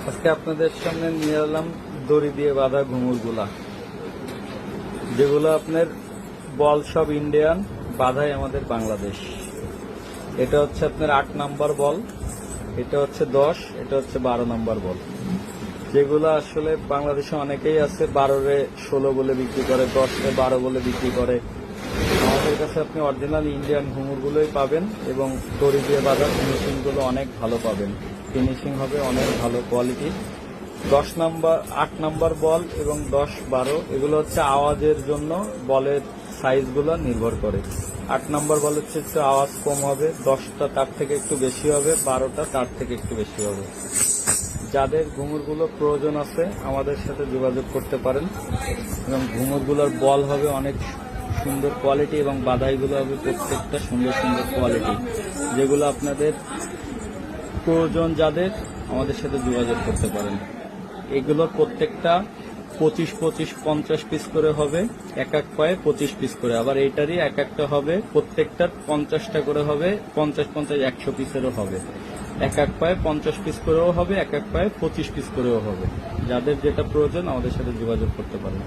আজকে আপনাদের সামনে নিয়ে এলাম দড়ি দিয়ে বাঁধা ঘুঙুরগুলা, যেগুলো আপনার বল সব ইন্ডিয়ান, বাঁধাই আমাদের বাংলাদেশ। এটা হচ্ছে আপনার 8 নাম্বার বল, এটা হচ্ছে 10, এটা হচ্ছে 12 নাম্বার বল। যেগুলো আসলে বাংলাদেশে অনেকেই আছে 12-16 বলে বিক্রি করে, 10-12 বলে বিক্রি করে। আমাদের কাছে আপনি অরিজিনাল ইন্ডিয়ান ঘুঙুরগুলোই পাবেন এবং দড়ি দিয়ে বাঁধা ফিনিশিংগুলো অনেক ভালো পাবেন। ফিনিশিং হবে অনেক ভালো কোয়ালিটির। 8 নাম্বার বল এবং 10-12 এগুলো হচ্ছে আওয়াজের জন্য বলের সাইজগুলো নির্ভর করে। 8 নাম্বার বল হচ্ছে একটু আওয়াজ কম হবে, 10টা তার থেকে একটু বেশি হবে, 12টা তার থেকে একটু বেশি হবে। যাদের ঘুঙুরগুলো প্রয়োজন আছে আমাদের সাথে যোগাযোগ করতে পারেন এবং ঘুঙুরগুলোর বল হবে অনেক সুন্দর কোয়ালিটি এবং বাঁধাইগুলো হবে প্রত্যেকটা সুন্দর সুন্দর কোয়ালিটি। যেগুলো আপনাদের প্রয়োজন যাদের আমাদের সাথে যোগাযোগ করতে পারেন। এগুলোর প্রত্যেকটা 25-50 পিস করে হবে, এক এক পায়ে 25 পিস করে। আবার এইটারই এক একটা হবে প্রত্যেকটার 50টা করে হবে, 50-50-100 পিসেরও হবে। এক এক পায়ে 50 পিস করেও হবে, এক এক পায়ে 25 পিস করেও হবে। যাদের যেটা প্রয়োজন আমাদের সাথে যোগাযোগ করতে পারেন।